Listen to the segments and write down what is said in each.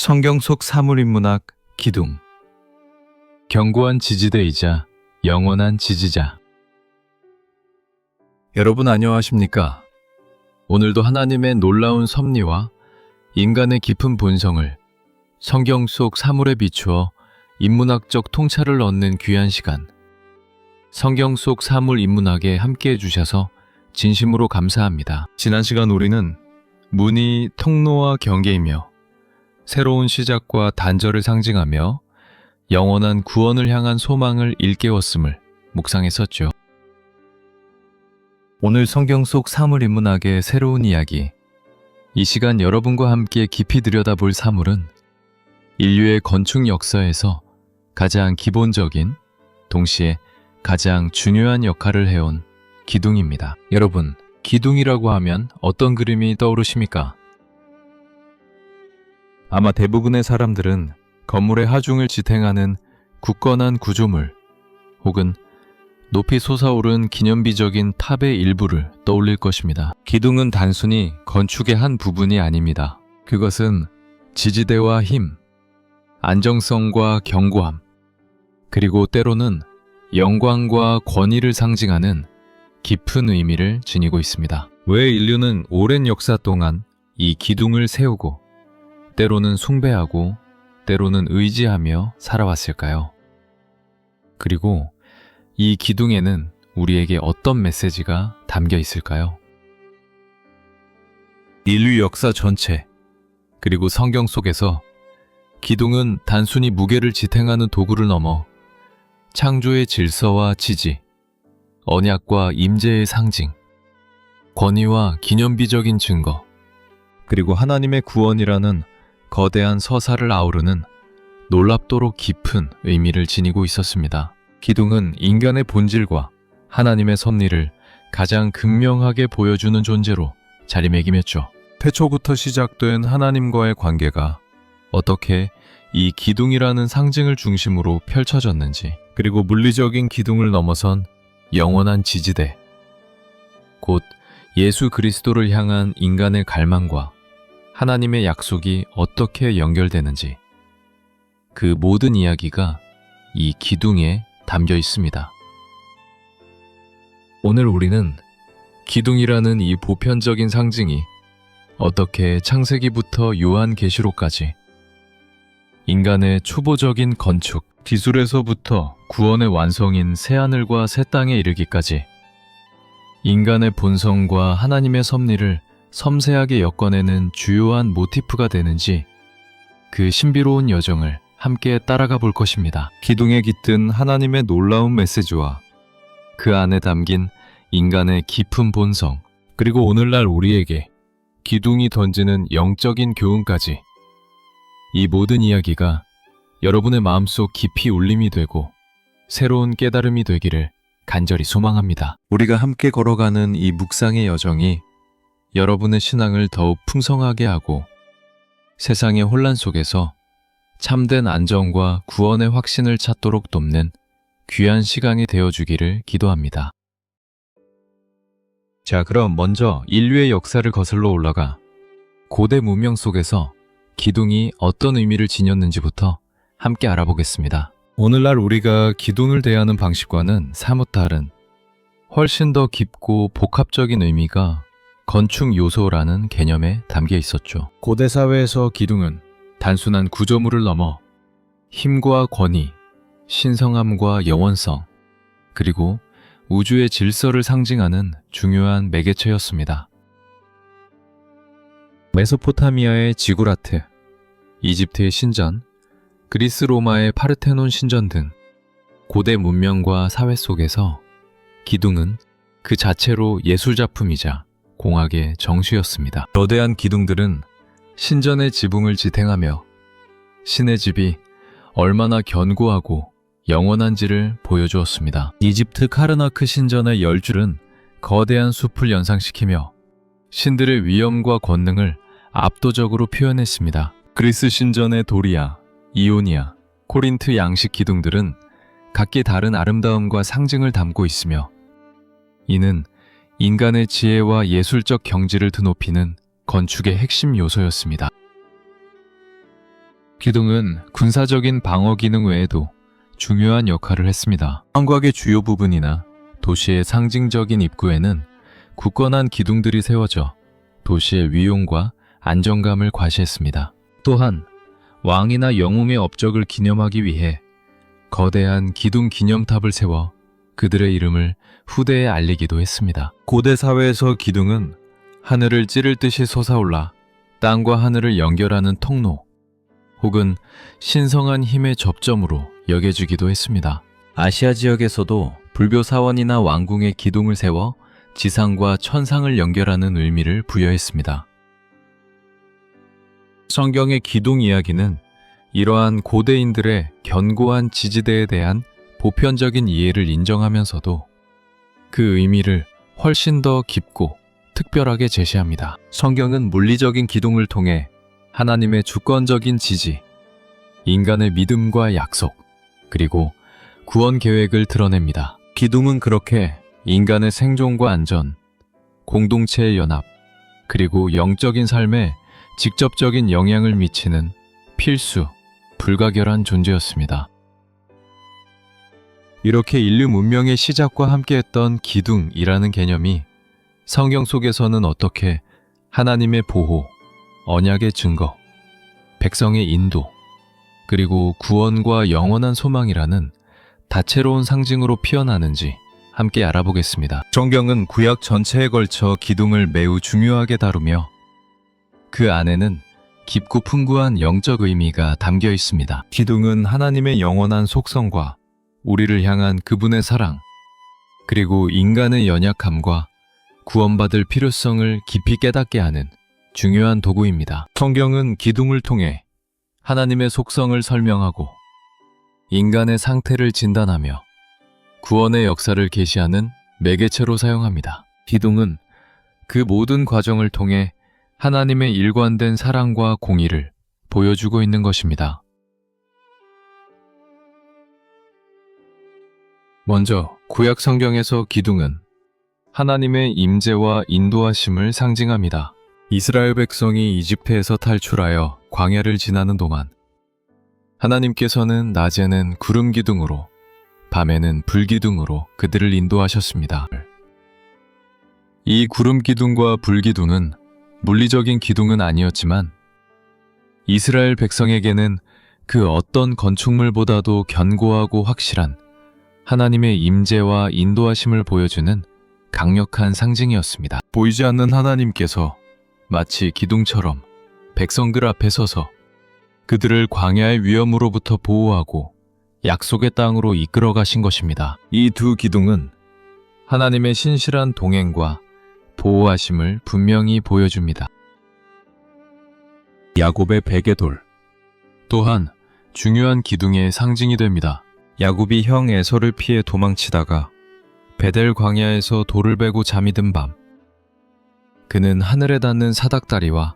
성경 속 사물인문학 기둥. 견고한 지지대이자 영원한 지지자. 여러분 안녕하십니까? 오늘도 하나님의 놀라운 섭리와 인간의 깊은 본성을 성경 속 사물에 비추어 인문학적 통찰을 얻는 귀한 시간, 성경 속 사물 인문학에 함께해 주셔서 진심으로 감사합니다. 지난 시간 우리는 문이 통로와 경계이며 새로운 시작과 단절을 상징하며 영원한 구원을 향한 소망을 일깨웠음을 묵상했었죠. 오늘 성경 속 사물 인문학의 새로운 이야기, 이 시간 여러분과 함께 깊이 들여다볼 사물은 인류의 건축 역사에서 가장 기본적인, 동시에 가장 중요한 역할을 해온 기둥입니다. 여러분, 기둥이라고 하면 어떤 그림이 떠오르십니까? 아마 대부분의 사람들은 건물의 하중을 지탱하는 굳건한 구조물 혹은 높이 솟아오른 기념비적인 탑의 일부를 떠올릴 것입니다. 기둥은 단순히 건축의 한 부분이 아닙니다. 그것은 지지대와 힘, 안정성과 견고함, 그리고 때로는 영광과 권위를 상징하는 깊은 의미를 지니고 있습니다. 왜 인류는 오랜 역사 동안 이 기둥을 세우고 때로는 숭배하고 때로는 의지하며 살아왔을까요? 그리고 이 기둥에는 우리에게 어떤 메시지가 담겨 있을까요? 인류 역사 전체, 그리고 성경 속에서 기둥은 단순히 무게를 지탱하는 도구를 넘어 창조의 질서와 지지, 언약과 임재의 상징, 권위와 기념비적인 증거, 그리고 하나님의 구원이라는 거대한 서사를 아우르는 놀랍도록 깊은 의미를 지니고 있었습니다. 기둥은 인간의 본질과 하나님의 섭리를 가장 극명하게 보여주는 존재로 자리매김했죠. 태초부터 시작된 하나님과의 관계가 어떻게 이 기둥이라는 상징을 중심으로 펼쳐졌는지, 그리고 물리적인 기둥을 넘어선 영원한 지지대, 곧 예수 그리스도를 향한 인간의 갈망과 하나님의 약속이 어떻게 연결되는지, 그 모든 이야기가 이 기둥에 담겨 있습니다. 오늘 우리는 기둥이라는 이 보편적인 상징이 어떻게 창세기부터 요한계시록까지 인간의 초보적인 건축, 기술에서부터 구원의 완성인 새하늘과 새 땅에 이르기까지 인간의 본성과 하나님의 섭리를 섬세하게 엮어내는 주요한 모티프가 되는지, 그 신비로운 여정을 함께 따라가 볼 것입니다. 기둥에 깃든 하나님의 놀라운 메시지와 그 안에 담긴 인간의 깊은 본성, 그리고 오늘날 우리에게 기둥이 던지는 영적인 교훈까지, 이 모든 이야기가 여러분의 마음속 깊이 울림이 되고 새로운 깨달음이 되기를 간절히 소망합니다. 우리가 함께 걸어가는 이 묵상의 여정이 여러분의 신앙을 더욱 풍성하게 하고 세상의 혼란 속에서 참된 안정과 구원의 확신을 찾도록 돕는 귀한 시간이 되어주기를 기도합니다. 자, 그럼 먼저 인류의 역사를 거슬러 올라가 고대 문명 속에서 기둥이 어떤 의미를 지녔는지부터 함께 알아보겠습니다. 오늘날 우리가 기둥을 대하는 방식과는 사뭇 다른, 훨씬 더 깊고 복합적인 의미가 건축 요소라는 개념에 담겨 있었죠. 고대 사회에서 기둥은 단순한 구조물을 넘어 힘과 권위, 신성함과 영원성, 그리고 우주의 질서를 상징하는 중요한 매개체였습니다. 메소포타미아의 지구라트, 이집트의 신전, 그리스 로마의 파르테논 신전 등 고대 문명과 사회 속에서 기둥은 그 자체로 예술작품이자 공학의 정수였습니다. 거대한 기둥들은 신전의 지붕을 지탱하며 신의 집이 얼마나 견고하고 영원한지를 보여주었습니다. 이집트 카르나크 신전의 10줄은 거대한 숲을 연상시키며 신들의 위엄과 권능을 압도적으로 표현했습니다. 그리스 신전의 도리아, 이오니아, 코린트 양식 기둥들은 각기 다른 아름다움과 상징을 담고 있으며, 이는 인간의 지혜와 예술적 경지를 드높이는 건축의 핵심 요소였습니다. 기둥은 군사적인 방어 기능 외에도 중요한 역할을 했습니다. 성곽의 주요 부분이나 도시의 상징적인 입구에는 굳건한 기둥들이 세워져 도시의 위용과 안정감을 과시했습니다. 또한 왕이나 영웅의 업적을 기념하기 위해 거대한 기둥 기념탑을 세워 그들의 이름을 후대에 알리기도 했습니다. 고대 사회에서 기둥은 하늘을 찌를 듯이 솟아올라 땅과 하늘을 연결하는 통로 혹은 신성한 힘의 접점으로 여겨지기도 했습니다. 아시아 지역에서도 불교 사원이나 왕궁의 기둥을 세워 지상과 천상을 연결하는 의미를 부여했습니다. 성경의 기둥 이야기는 이러한 고대인들의 견고한 지지대에 대한 보편적인 이해를 인정하면서도 그 의미를 훨씬 더 깊고 특별하게 제시합니다. 성경은 물리적인 기둥을 통해 하나님의 주권적인 지지, 인간의 믿음과 약속, 그리고 구원 계획을 드러냅니다. 기둥은 그렇게 인간의 생존과 안전, 공동체의 연합, 그리고 영적인 삶에 직접적인 영향을 미치는 필수, 불가결한 존재였습니다. 이렇게 인류 문명의 시작과 함께했던 기둥이라는 개념이 성경 속에서는 어떻게 하나님의 보호, 언약의 증거, 백성의 인도, 그리고 구원과 영원한 소망이라는 다채로운 상징으로 피어나는지 함께 알아보겠습니다. 성경은 구약 전체에 걸쳐 기둥을 매우 중요하게 다루며 그 안에는 깊고 풍부한 영적 의미가 담겨 있습니다. 기둥은 하나님의 영원한 속성과 우리를 향한 그분의 사랑, 그리고 인간의 연약함과 구원받을 필요성을 깊이 깨닫게 하는 중요한 도구입니다. 성경은 기둥을 통해 하나님의 속성을 설명하고 인간의 상태를 진단하며 구원의 역사를 계시하는 매개체로 사용합니다. 기둥은 그 모든 과정을 통해 하나님의 일관된 사랑과 공의를 보여주고 있는 것입니다. 먼저 구약 성경에서 기둥은 하나님의 임재와 인도하심을 상징합니다. 이스라엘 백성이 이집트에서 탈출하여 광야를 지나는 동안 하나님께서는 낮에는 구름 기둥으로 밤에는 불 기둥으로 그들을 인도하셨습니다. 이 구름 기둥과 불 기둥은 물리적인 기둥은 아니었지만 이스라엘 백성에게는 그 어떤 건축물보다도 견고하고 확실한 하나님의 임재와 인도하심을 보여주는 강력한 상징이었습니다. 보이지 않는 하나님께서 마치 기둥처럼 백성들 앞에 서서 그들을 광야의 위험으로부터 보호하고 약속의 땅으로 이끌어 가신 것입니다. 이 두 기둥은 하나님의 신실한 동행과 보호하심을 분명히 보여줍니다. 야곱의 베개돌 또한 중요한 기둥의 상징이 됩니다. 야곱이 형 에서를 피해 도망치다가 베델 광야에서 돌을 베고 잠이 든 밤, 그는 하늘에 닿는 사닥다리와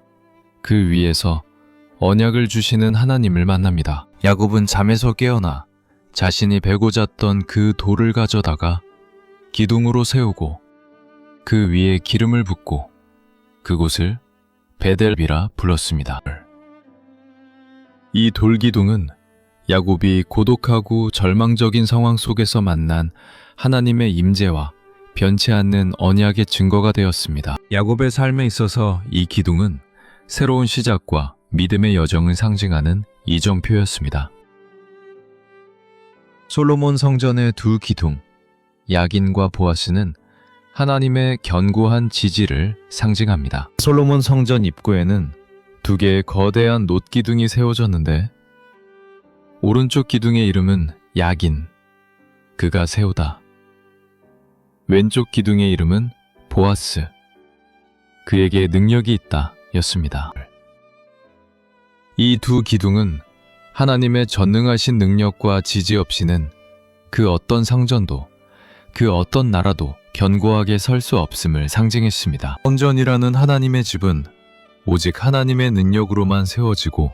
그 위에서 언약을 주시는 하나님을 만납니다. 야곱은 잠에서 깨어나 자신이 베고 잤던 그 돌을 가져다가 기둥으로 세우고 그 위에 기름을 붓고 그곳을 베델비라 불렀습니다. 이 돌기둥은 야곱이 고독하고 절망적인 상황 속에서 만난 하나님의 임재와 변치 않는 언약의 증거가 되었습니다. 야곱의 삶에 있어서 이 기둥은 새로운 시작과 믿음의 여정을 상징하는 이정표였습니다. 솔로몬 성전의 두 기둥, 야긴과 보아스는 하나님의 견고한 지지를 상징합니다. 솔로몬 성전 입구에는 두 개의 거대한 놋기둥이 세워졌는데 오른쪽 기둥의 이름은 야긴, 그가 세우다. 왼쪽 기둥의 이름은 보아스, 그에게 능력이 있다 였습니다. 이 두 기둥은 하나님의 전능하신 능력과 지지 없이는 그 어떤 상전도, 그 어떤 나라도 견고하게 설 수 없음을 상징했습니다. 성전이라는 하나님의 집은 오직 하나님의 능력으로만 세워지고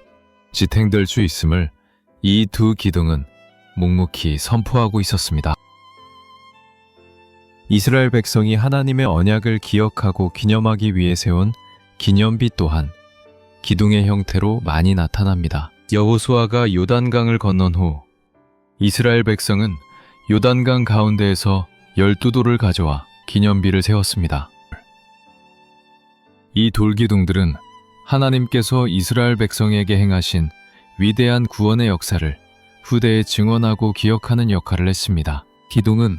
지탱될 수 있음을 이 두 기둥은 묵묵히 선포하고 있었습니다. 이스라엘 백성이 하나님의 언약을 기억하고 기념하기 위해 세운 기념비 또한 기둥의 형태로 많이 나타납니다. 여호수아가 요단강을 건넌 후 이스라엘 백성은 요단강 가운데에서 12돌을 가져와 기념비를 세웠습니다. 이 돌기둥들은 하나님께서 이스라엘 백성에게 행하신 위대한 구원의 역사를 후대에 증언하고 기억하는 역할을 했습니다. 기둥은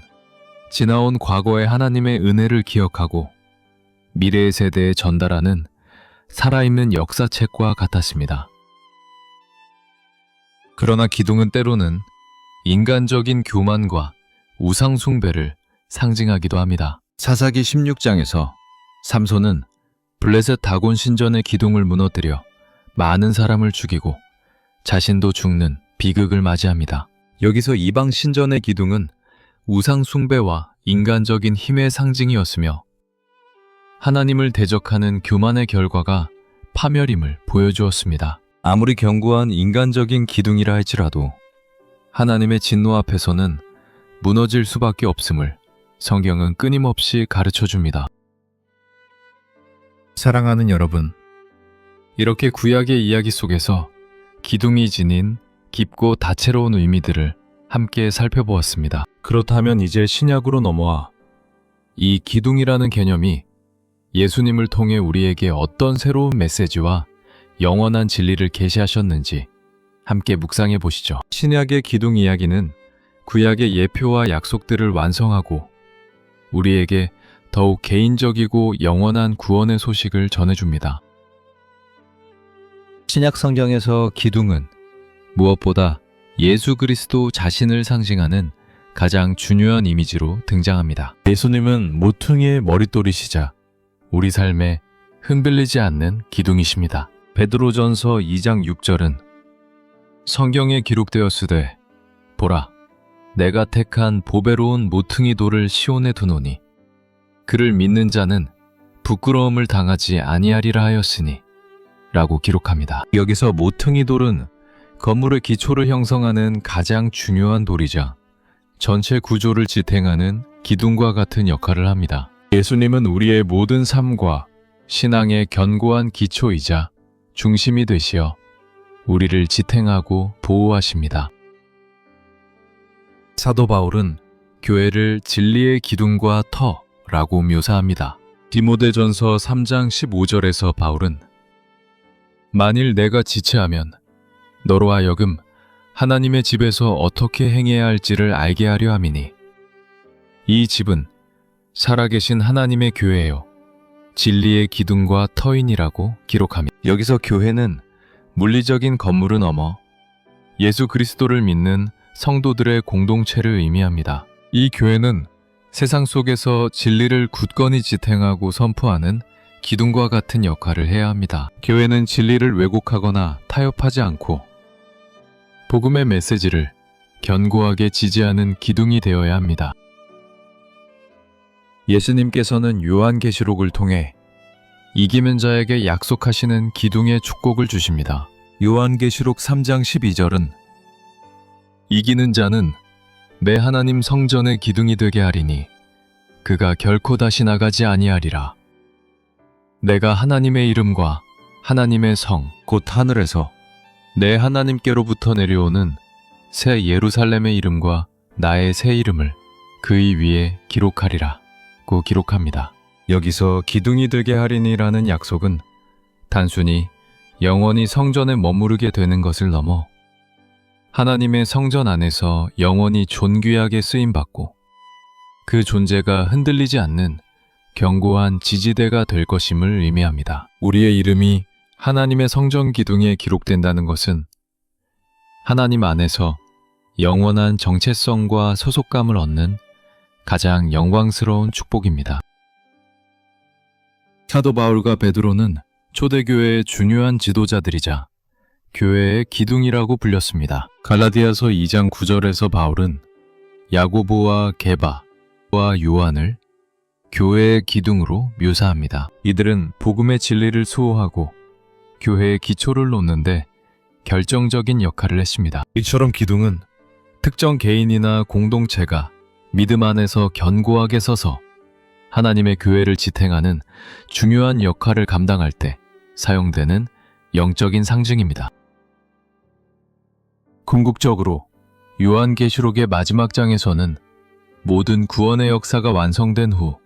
지나온 과거의 하나님의 은혜를 기억하고 미래의 세대에 전달하는 살아있는 역사책과 같았습니다. 그러나 기둥은 때로는 인간적인 교만과 우상 숭배를 상징하기도 합니다. 사사기 16장에서 삼손은 블레셋 다곤 신전의 기둥을 무너뜨려 많은 사람을 죽이고 자신도 죽는 비극을 맞이합니다. 여기서 이방 신전의 기둥은 우상 숭배와 인간적인 힘의 상징이었으며 하나님을 대적하는 교만의 결과가 파멸임을 보여주었습니다. 아무리 견고한 인간적인 기둥이라 할지라도 하나님의 진노 앞에서는 무너질 수밖에 없음을 성경은 끊임없이 가르쳐줍니다. 사랑하는 여러분, 이렇게 구약의 이야기 속에서 기둥이 지닌 깊고 다채로운 의미들을 함께 살펴보았습니다. 그렇다면 이제 신약으로 넘어와 이 기둥이라는 개념이 예수님을 통해 우리에게 어떤 새로운 메시지와 영원한 진리를 계시하셨는지 함께 묵상해 보시죠. 신약의 기둥 이야기는 구약의 예표와 약속들을 완성하고 우리에게 더욱 개인적이고 영원한 구원의 소식을 전해줍니다. 신약 성경에서 기둥은 무엇보다 예수 그리스도 자신을 상징하는 가장 중요한 이미지로 등장합니다. 예수님은 모퉁이의 머릿돌이시자 우리 삶에 흔들리지 않는 기둥이십니다. 베드로전서 2장 6절은 성경에 기록되었으되 보라 내가 택한 보배로운 모퉁이 돌을 시온에 두노니 그를 믿는 자는 부끄러움을 당하지 아니하리라 하였으니 라고 기록합니다. 여기서 모퉁이 돌은 건물의 기초를 형성하는 가장 중요한 돌이자 전체 구조를 지탱하는 기둥과 같은 역할을 합니다. 예수님은 우리의 모든 삶과 신앙의 견고한 기초이자 중심이 되시어 우리를 지탱하고 보호하십니다. 사도 바울은 교회를 진리의 기둥과 터라고 묘사합니다. 디모데전서 3장 15절에서 바울은 만일 내가 지체하면 너로 하여금 하나님의 집에서 어떻게 행해야 할지를 알게 하려 함이니 이 집은 살아계신 하나님의 교회요 진리의 기둥과 터인이라고 기록합니다. 여기서 교회는 물리적인 건물을 넘어 예수 그리스도를 믿는 성도들의 공동체를 의미합니다. 이 교회는 세상 속에서 진리를 굳건히 지탱하고 선포하는 기둥과 같은 역할을 해야 합니다. 교회는 진리를 왜곡하거나 타협하지 않고 복음의 메시지를 견고하게 지지하는 기둥이 되어야 합니다. 예수님께서는 요한계시록을 통해 이기는 자에게 약속하시는 기둥의 축복을 주십니다. 요한계시록 3장 12절은 이기는 자는 내 하나님 성전의 기둥이 되게 하리니 그가 결코 다시 나가지 아니하리라. 내가 하나님의 이름과 하나님의 성 곧 하늘에서 내 하나님께로부터 내려오는 새 예루살렘의 이름과 나의 새 이름을 그의 위에 기록하리라 고 기록합니다. 여기서 기둥이 되게 하리니라는 약속은 단순히 영원히 성전에 머무르게 되는 것을 넘어 하나님의 성전 안에서 영원히 존귀하게 쓰임받고 그 존재가 흔들리지 않는 견고한 지지대가 될 것임을 의미합니다. 우리의 이름이 하나님의 성전 기둥에 기록된다는 것은 하나님 안에서 영원한 정체성과 소속감을 얻는 가장 영광스러운 축복입니다. 사도 바울과 베드로는 초대교회의 중요한 지도자들이자 교회의 기둥이라고 불렸습니다. 갈라디아서 2장 9절에서 바울은 야고보와 게바와 요한을 교회의 기둥으로 묘사합니다. 이들은 복음의 진리를 수호하고 교회의 기초를 놓는데 결정적인 역할을 했습니다. 이처럼 기둥은 특정 개인이나 공동체가 믿음 안에서 견고하게 서서 하나님의 교회를 지탱하는 중요한 역할을 감당할 때 사용되는 영적인 상징입니다. 궁극적으로 요한계시록의 마지막 장에서는 모든 구원의 역사가 완성된 후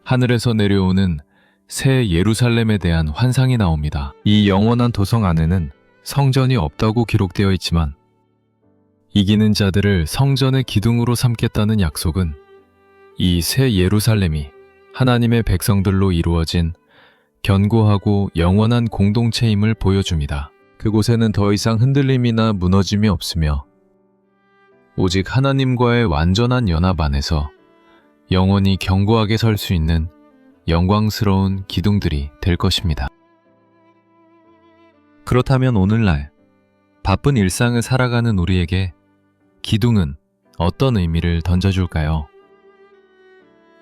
하늘에서 내려오는 새 예루살렘에 대한 환상이 나옵니다. 이 영원한 도성 안에는 성전이 없다고 기록되어 있지만 이기는 자들을 성전의 기둥으로 삼겠다는 약속은 이 새 예루살렘이 하나님의 백성들로 이루어진 견고하고 영원한 공동체임을 보여줍니다. 그곳에는 더 이상 흔들림이나 무너짐이 없으며 오직 하나님과의 완전한 연합 안에서 영원히 견고하게 설 수 있는 영광스러운 기둥들이 될 것입니다. 그렇다면 오늘날 바쁜 일상을 살아가는 우리에게 기둥은 어떤 의미를 던져줄까요?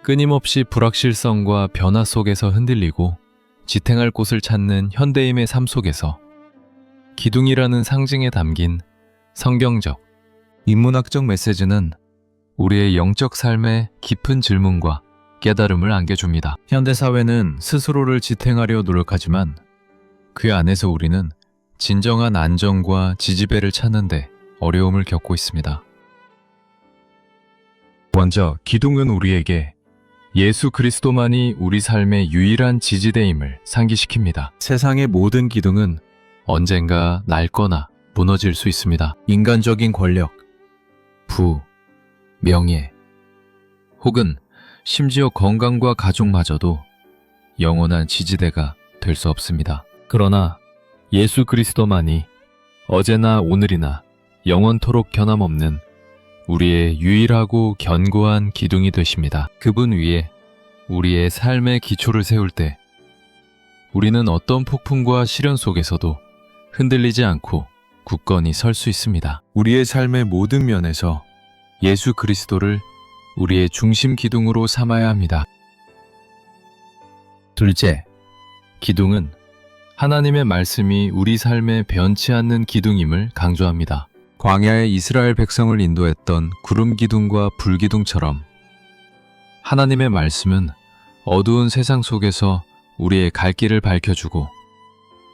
끊임없이 불확실성과 변화 속에서 흔들리고 지탱할 곳을 찾는 현대인의 삶 속에서 기둥이라는 상징에 담긴 성경적, 인문학적 메시지는 우리의 영적 삶에 깊은 질문과 깨달음을 안겨줍니다. 현대사회는 스스로를 지탱하려 노력하지만 그 안에서 우리는 진정한 안정과 지지배를 찾는데 어려움을 겪고 있습니다. 먼저 기둥은 우리에게 예수 그리스도만이 우리 삶의 유일한 지지대임을 상기시킵니다. 세상의 모든 기둥은 언젠가 낡거나 무너질 수 있습니다. 인간적인 권력, 부, 명예, 혹은 심지어 건강과 가족마저도 영원한 지지대가 될 수 없습니다. 그러나 예수 그리스도만이 어제나 오늘이나 영원토록 변함없는 우리의 유일하고 견고한 기둥이 되십니다. 그분 위에 우리의 삶의 기초를 세울 때 우리는 어떤 폭풍과 시련 속에서도 흔들리지 않고 굳건히 설 수 있습니다. 우리의 삶의 모든 면에서 예수 그리스도를 우리의 중심 기둥으로 삼아야 합니다. 둘째, 기둥은 하나님의 말씀이 우리 삶에 변치 않는 기둥임을 강조합니다. 광야의 이스라엘 백성을 인도했던 구름 기둥과 불 기둥처럼 하나님의 말씀은 어두운 세상 속에서 우리의 갈 길을 밝혀주고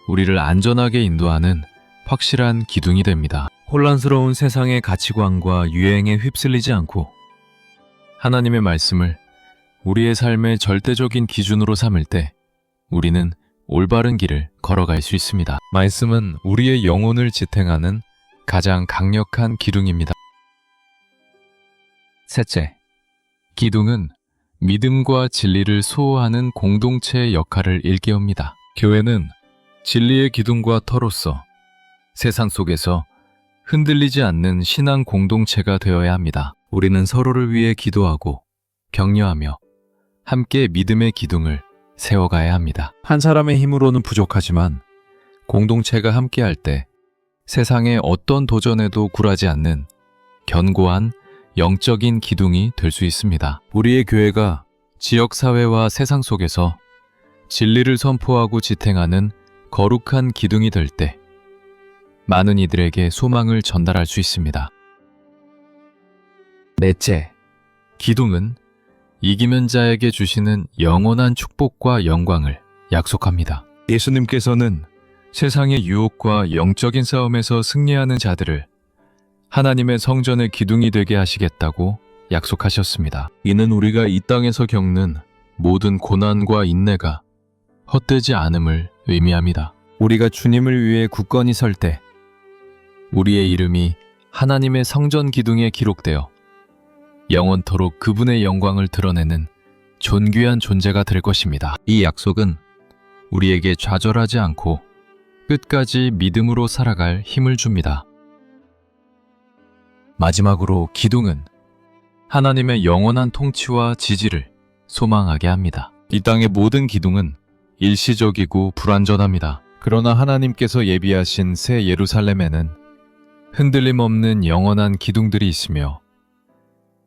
우리를 안전하게 인도하는 확실한 기둥이 됩니다. 혼란스러운 세상의 가치관과 유행에 휩쓸리지 않고 하나님의 말씀을 우리의 삶의 절대적인 기준으로 삼을 때 우리는 올바른 길을 걸어갈 수 있습니다. 말씀은 우리의 영혼을 지탱하는 가장 강력한 기둥입니다. 셋째, 기둥은 믿음과 진리를 수호하는 공동체의 역할을 일깨웁니다. 교회는 진리의 기둥과 터로서 세상 속에서 흔들리지 않는 신앙 공동체가 되어야 합니다. 우리는 서로를 위해 기도하고 격려하며 함께 믿음의 기둥을 세워가야 합니다. 한 사람의 힘으로는 부족하지만 공동체가 함께할 때 세상의 어떤 도전에도 굴하지 않는 견고한 영적인 기둥이 될 수 있습니다. 우리의 교회가 지역사회와 세상 속에서 진리를 선포하고 지탱하는 거룩한 기둥이 될 때 많은 이들에게 소망을 전달할 수 있습니다. 넷째, 기둥은 이기는 자에게 주시는 영원한 축복과 영광을 약속합니다. 예수님께서는 세상의 유혹과 영적인 싸움에서 승리하는 자들을 하나님의 성전의 기둥이 되게 하시겠다고 약속하셨습니다. 이는 우리가 이 땅에서 겪는 모든 고난과 인내가 헛되지 않음을 의미합니다. 우리가 주님을 위해 굳건히 설 때 우리의 이름이 하나님의 성전 기둥에 기록되어 영원토록 그분의 영광을 드러내는 존귀한 존재가 될 것입니다. 이 약속은 우리에게 좌절하지 않고 끝까지 믿음으로 살아갈 힘을 줍니다. 마지막으로 기둥은 하나님의 영원한 통치와 지지를 소망하게 합니다. 이 땅의 모든 기둥은 일시적이고 불완전합니다. 그러나 하나님께서 예비하신 새 예루살렘에는 흔들림 없는 영원한 기둥들이 있으며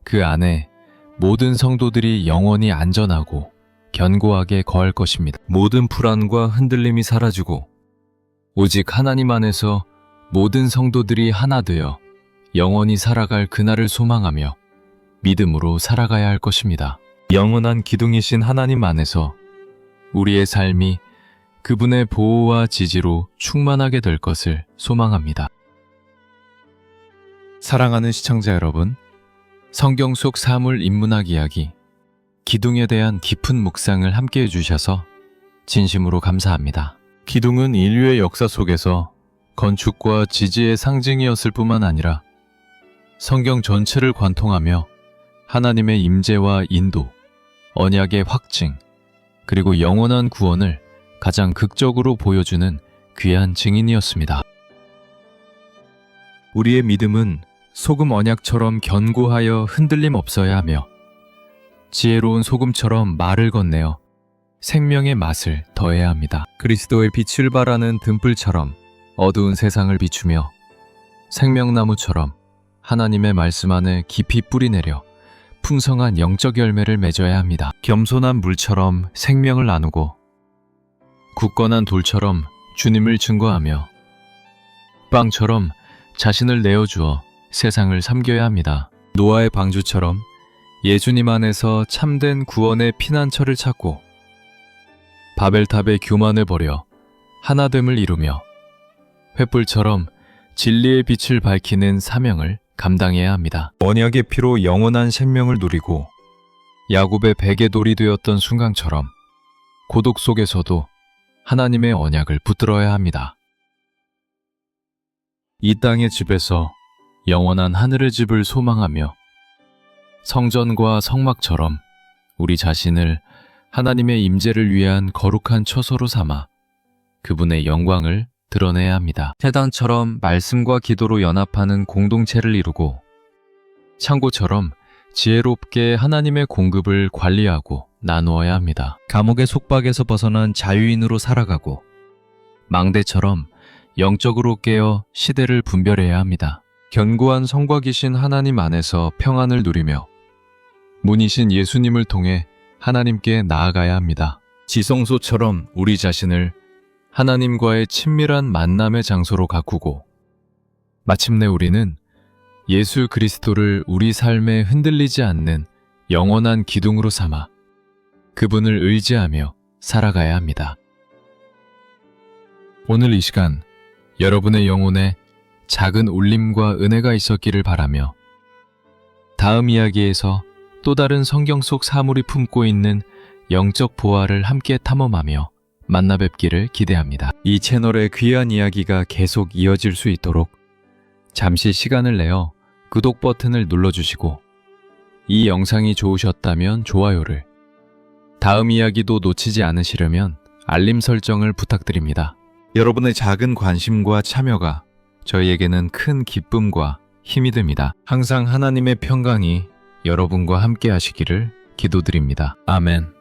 그 안에 모든 성도들이 영원히 안전하고 견고하게 거할 것입니다. 모든 불안과 흔들림이 사라지고 오직 하나님 안에서 모든 성도들이 하나 되어 영원히 살아갈 그날을 소망하며 믿음으로 살아가야 할 것입니다. 영원한 기둥이신 하나님 안에서 우리의 삶이 그분의 보호와 지지로 충만하게 될 것을 소망합니다. 사랑하는 시청자 여러분, 성경 속 사물 인문학 이야기, 기둥에 대한 깊은 묵상을 함께 해주셔서 진심으로 감사합니다. 기둥은 인류의 역사 속에서 건축과 지지의 상징이었을 뿐만 아니라 성경 전체를 관통하며 하나님의 임재와 인도, 언약의 확증, 그리고 영원한 구원을 가장 극적으로 보여주는 귀한 증인이었습니다. 우리의 믿음은 소금 언약처럼 견고하여 흔들림 없어야 하며 지혜로운 소금처럼 말을 건네어 생명의 맛을 더해야 합니다. 그리스도의 빛을 발하는 등불처럼 어두운 세상을 비추며 생명나무처럼 하나님의 말씀 안에 깊이 뿌리내려 풍성한 영적 열매를 맺어야 합니다. 겸손한 물처럼 생명을 나누고 굳건한 돌처럼 주님을 증거하며 빵처럼 자신을 내어주어 세상을 삼겨야 합니다. 노아의 방주처럼 예수님 안에서 참된 구원의 피난처를 찾고 바벨탑의 교만을 버려 하나됨을 이루며 횃불처럼 진리의 빛을 밝히는 사명을 감당해야 합니다. 언약의 피로 영원한 생명을 누리고 야곱의 베개 돌이 되었던 순간처럼 고독 속에서도 하나님의 언약을 붙들어야 합니다. 이 땅의 집에서 영원한 하늘의 집을 소망하며 성전과 성막처럼 우리 자신을 하나님의 임재를 위한 거룩한 처소로 삼아 그분의 영광을 드러내야 합니다. 태단처럼 말씀과 기도로 연합하는 공동체를 이루고 창고처럼 지혜롭게 하나님의 공급을 관리하고 나누어야 합니다. 감옥의 속박에서 벗어난 자유인으로 살아가고 망대처럼 영적으로 깨어 시대를 분별해야 합니다. 견고한 성과 기신 하나님 안에서 평안을 누리며 문이신 예수님을 통해 하나님께 나아가야 합니다. 지성소처럼 우리 자신을 하나님과의 친밀한 만남의 장소로 가꾸고 마침내 우리는 예수 그리스도를 우리 삶에 흔들리지 않는 영원한 기둥으로 삼아 그분을 의지하며 살아가야 합니다. 오늘 이 시간 여러분의 영혼에 작은 울림과 은혜가 있었기를 바라며 다음 이야기에서 또 다른 성경 속 사물이 품고 있는 영적 보화를 함께 탐험하며 만나 뵙기를 기대합니다. 이 채널의 귀한 이야기가 계속 이어질 수 있도록 잠시 시간을 내어 구독 버튼을 눌러주시고 이 영상이 좋으셨다면 좋아요를, 다음 이야기도 놓치지 않으시려면 알림 설정을 부탁드립니다. 여러분의 작은 관심과 참여가 저희에게는 큰 기쁨과 힘이 됩니다. 항상 하나님의 평강이 여러분과 함께 하시기를 기도드립니다. 아멘.